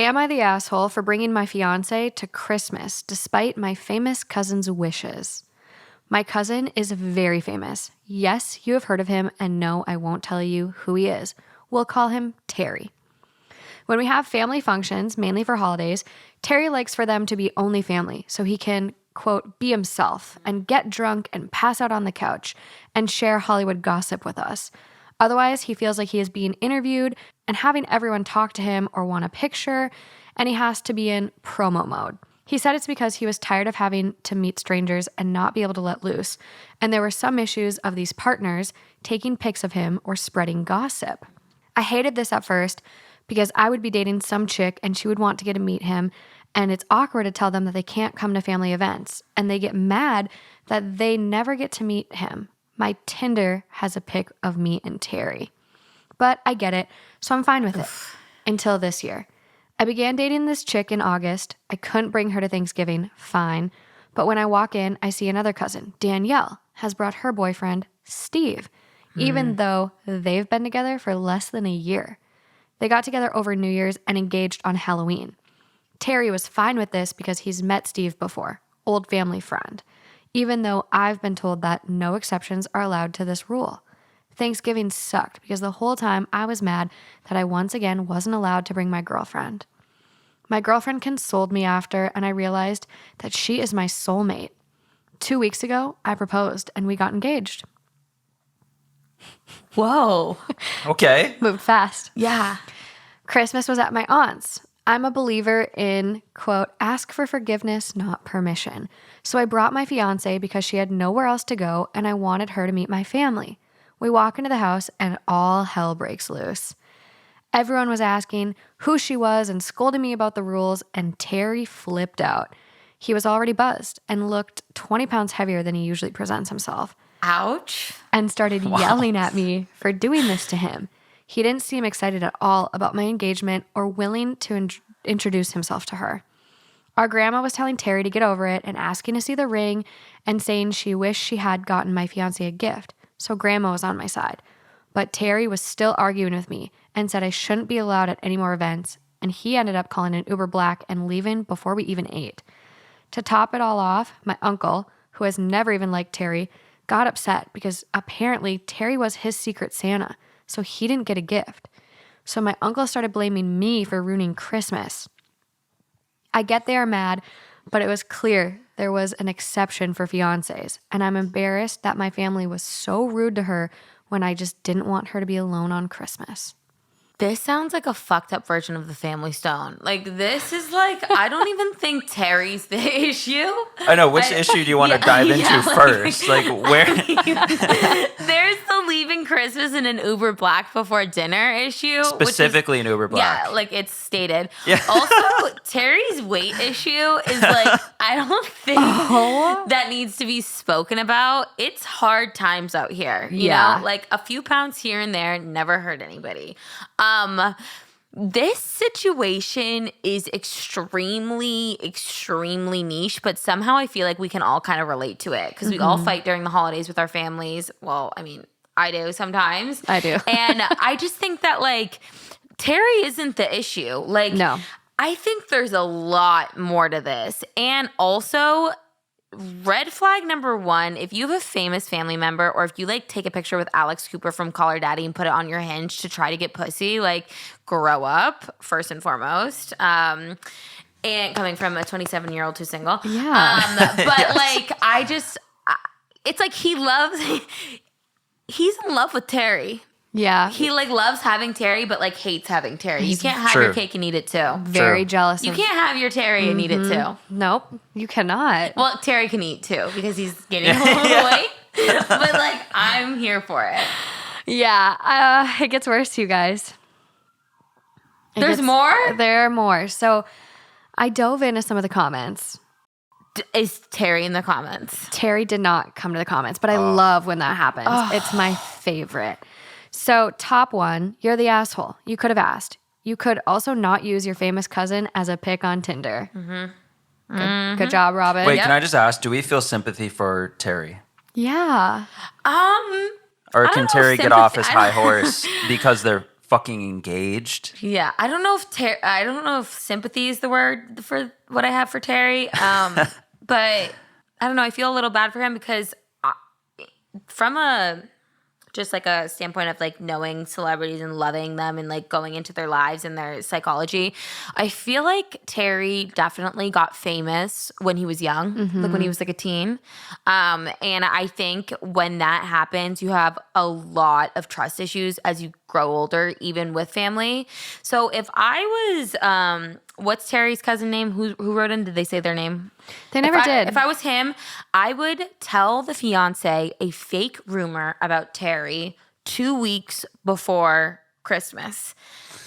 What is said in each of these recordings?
am I the asshole for bringing my fiancé to Christmas despite my famous cousin's wishes? My cousin is very famous. Yes, you have heard of him, and no, I won't tell you who he is. We'll call him Terry. When we have family functions, mainly for holidays, Terry likes for them to be only family so he can, quote, be himself and get drunk and pass out on the couch and share Hollywood gossip with us. Otherwise, he feels like he is being interviewed and having everyone talk to him or want a picture, and he has to be in promo mode. He said it's because he was tired of having to meet strangers and not be able to let loose, and there were some issues of these partners taking pics of him or spreading gossip. I hated this at first because I would be dating some chick and she would want to get to meet him, and it's awkward to tell them that they can't come to family events, and they get mad that they never get to meet him. My Tinder has a pic of me and Terry. But I get it, so I'm fine with it. Until this year. I began dating this chick in August. I couldn't bring her to Thanksgiving, fine. But when I walk in, I see another cousin, Danielle, has brought her boyfriend, Steve, even though they've been together for less than a year. They got together over New Year's and engaged on Halloween. Terry was fine with this because he's met Steve before, old family friend, even though I've been told that no exceptions are allowed to this rule. Thanksgiving sucked because the whole time I was mad that I once again wasn't allowed to bring my girlfriend. My girlfriend consoled me after, and I realized that she is my soulmate. 2 weeks ago, I proposed and we got engaged. Whoa. Okay. Moved fast. Yeah. Christmas was at my aunt's. I'm a believer in, quote, ask for forgiveness, not permission. So I brought my fiance because she had nowhere else to go and I wanted her to meet my family. We walk into the house and all hell breaks loose. Everyone was asking who she was and scolding me about the rules, and Terry flipped out. He was already buzzed and looked 20 pounds heavier than he usually presents himself. Ouch. And started yelling at me for doing this to him. He didn't seem excited at all about my engagement or willing to introduce himself to her. Our grandma was telling Terry to get over it and asking to see the ring and saying she wished she had gotten my fiancé a gift. So grandma was on my side. But Terry was still arguing with me and said I shouldn't be allowed at any more events, and he ended up calling an Uber Black and leaving before we even ate. To top it all off, my uncle, who has never even liked Terry, got upset because apparently Terry was his secret Santa, so he didn't get a gift. So my uncle started blaming me for ruining Christmas. I get they are mad, but it was clear there was an exception for fiancés, and I'm embarrassed that my family was so rude to her when I just didn't want her to be alone on Christmas. This sounds like a fucked up version of the Family Stone. Like, this is like, I don't even think Terry's the issue. I know. Which issue do you want to dive into first? Like, where? There's the leaving Christmas in an Uber Black before dinner issue. Specifically an Uber Black. Yeah, like it's stated. Yeah. Also, Terry's weight issue is like, I don't think that needs to be spoken about. It's hard times out here. You know? Like a few pounds here and there never hurt anybody. This situation is extremely, extremely niche, but somehow I feel like we can all kind of relate to it because we all fight during the holidays with our families. Well, I mean, I do sometimes. I do. And I just think that like Terry isn't the issue. Like, no. I think there's a lot more to this. And also, red flag number one, if you have a famous family member or if you like take a picture with Alex Cooper from Call Her Daddy and put it on your Hinge to try to get pussy, like grow up first and foremost. And coming from a 27-year-old who's single. Yeah. But like, it's like he's in love with Terry. Yeah. He like loves having Terry, but like hates having Terry. You can't have True. your cake and eat it too. Very jealous. You can't have your Terry and eat it too. Nope, you cannot. Well, Terry can eat too because he's getting a little weight. But like, I'm here for it. Yeah, it gets worse, you guys. There's more? There are more. So I dove into some of the comments. Is Terry in the comments? Terry did not come to the comments, but I love when that happens. It's my favorite. So top one, you're the asshole. You could have asked. You could also not use your famous cousin as a pick on Tinder. Good job, Robyn. Wait, can I just ask, do we feel sympathy for Terry? Yeah. Or can Terry get off his high horse because they're fucking engaged. Yeah, I don't know if sympathy is the word for what I have for Terry. But I don't know. I feel a little bad for him because from a just like a standpoint of like knowing celebrities and loving them and like going into their lives and their psychology, I feel like Terry definitely got famous when he was young, like when he was like a teen. And I think when that happens, you have a lot of trust issues as you grow older, even with family. So if I was, what's Terry's cousin name? Who wrote in? Did they say their name? They never did. If I was him, I would tell the fiance a fake rumor about Terry 2 weeks before Christmas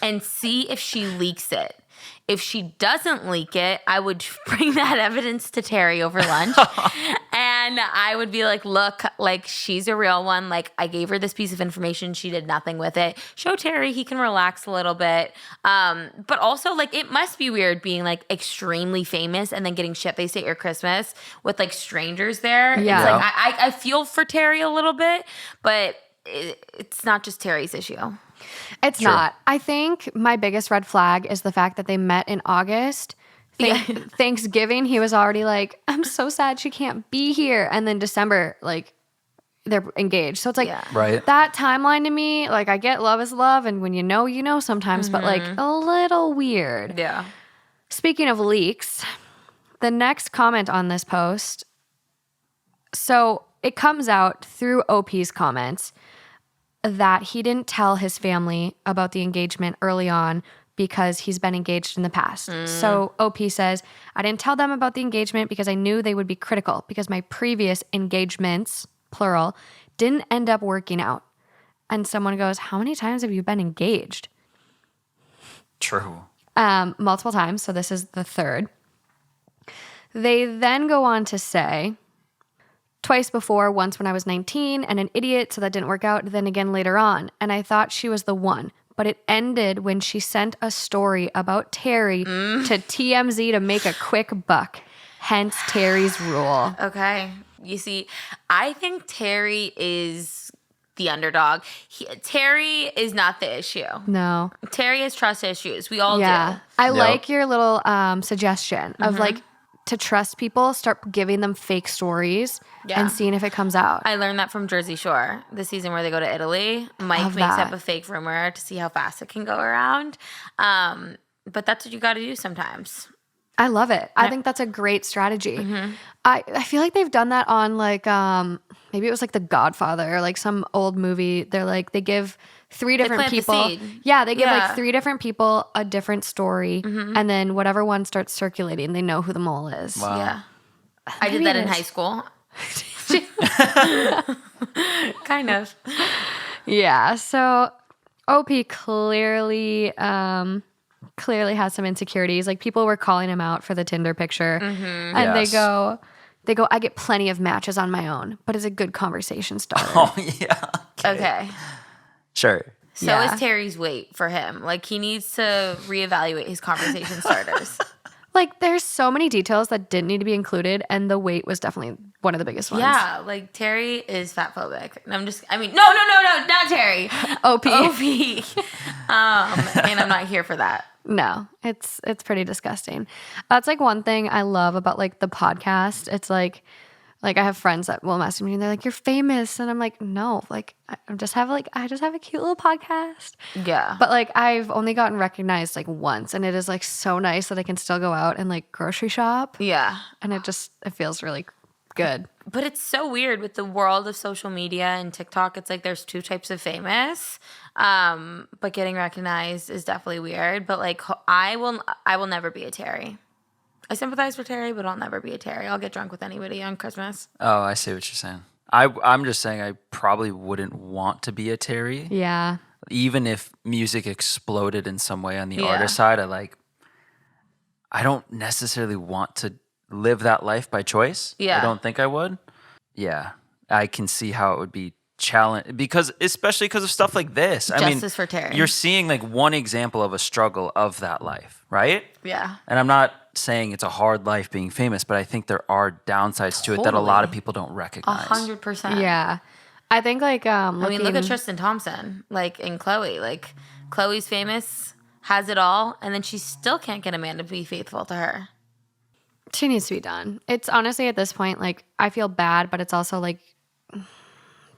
and see if she leaks it. If she doesn't leak it, I would bring that evidence to Terry over lunch. And I would be like, look, like she's a real one. Like I gave her this piece of information. She did nothing with it. Show Terry he can relax a little bit. But also like it must be weird being like extremely famous and then getting shit-faced at your Christmas with like strangers there. Yeah. It's like I feel for Terry a little bit, but it's not just Terry's issue. It's not. I think my biggest red flag is the fact that they met in August. Thanksgiving, he was already like, I'm so sad she can't be here. And then December, like, they're engaged. So it's like Right. that timeline to me, like, I get love is love. And when you know sometimes, but like a little weird. Yeah. Speaking of leaks, the next comment on this post, so it comes out through OP's comments that he didn't tell his family about the engagement early on because he's been engaged in the past. So OP says, I didn't tell them about the engagement because I knew they would be critical because my previous engagements, plural, didn't end up working out. And someone goes, how many times have you been engaged? True. Multiple times. So this is the third. They then go on to say, twice before, once when I was 19 and an idiot, so that didn't work out, then again later on. And I thought she was the one. But it ended when she sent a story about Terry to TMZ to make a quick buck. Hence Terry's rule. Okay. You see, I think Terry is the underdog. Terry is not the issue. No. Terry has trust issues. We all do. I like your little suggestion of like to trust people, start giving them fake stories and seeing if it comes out. I learned that from Jersey Shore, the season where they go to Italy. Mike Love makes that. up a fake rumor to see how fast it can go around. But that's what you got to do sometimes. I love it. I think that's a great strategy. I feel like they've done that on like maybe it was like The Godfather or like some old movie. They're like they give three different plant the people. seed. Yeah, they give like three different people a different story, and then whatever one starts circulating, they know who the mole is. Wow. Yeah. I did Maybe that it in is. high school. Kind of. Yeah. So OP clearly has some insecurities. Like people were calling him out for the Tinder picture, and Yes. they go, I get plenty of matches on my own, but it's a good conversation starter. Oh yeah. Okay. Sure. So Yeah. is Terry's weight for him. Like he needs to reevaluate his conversation starters. Like there's so many details that didn't need to be included, and the weight was definitely one of the biggest ones. Yeah, like Terry is fat phobic. And no, not Terry. OP. And I'm not here for that. No, it's pretty disgusting. That's like one thing I love about like the podcast. It's like I have friends that will message me and they're like, "You're famous," and I'm like, "No, like I just have a cute little podcast." Yeah. But like I've only gotten recognized like once, and it is like so nice that I can still go out and like grocery shop, Yeah. and it feels really good. But it's so weird with the world of social media and TikTok. It's like there's two types of famous. But getting recognized is definitely weird. But like I will never be a Terry. I sympathize for Terry, but I'll never be a Terry. I'll get drunk with anybody on Christmas. Oh, I see what you're saying. I'm just saying I probably wouldn't want to be a Terry. Yeah. Even if music exploded in some way on the Yeah. artist side, I don't necessarily want to live that life by choice. Yeah. I don't think I would. Yeah. I can see how it would be challenge especially because of stuff like this. Justice for Terry. You're seeing like one example of a struggle of that life, right? Yeah. And I'm not saying it's a hard life being famous, but I think there are downsides to it that a lot of people don't recognize. 100%. Yeah. I think like I mean, look at Tristan Thompson, like, and Chloe. Like, Chloe's famous, has it all, and then she still can't get a man to be faithful to her. She needs to be done. It's honestly at this point, like, I feel bad, but it's also like,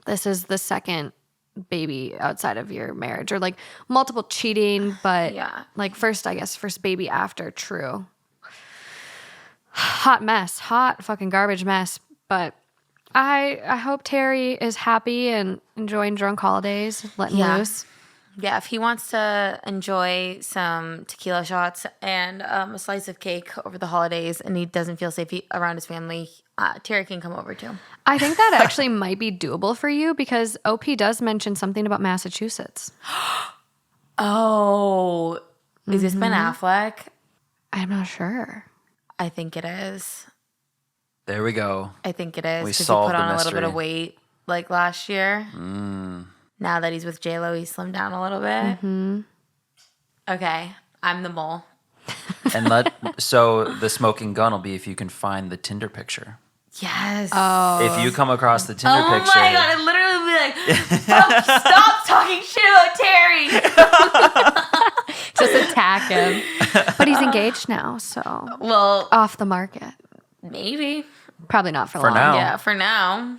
this is the second baby outside of your marriage, or like multiple cheating, but Yeah. like first baby after. True. Hot mess, hot fucking garbage mess. But I hope Terry is happy and enjoying drunk holidays, letting loose. Yeah, if he wants to enjoy some tequila shots and a slice of cake over the holidays and he doesn't feel safe around his family, Terry can come over too. I think that actually might be doable for you because OP does mention something about Massachusetts. Oh, is this Ben Affleck? I'm not sure. I think it is. There we go. I think it is. We Because he solved put the on a little bit mystery. of weight like last year. Now that he's with J-Lo, he's slimmed down a little bit. Okay, I'm the mole. And so the smoking gun will be if you can find the Tinder picture. Yes. If you come across the Tinder Oh picture, my God, I'd literally be like, stop talking shit about Terry. Just attack him. But he's engaged now, so Well, off the market. maybe. Probably not for For long. now. Yeah, for now.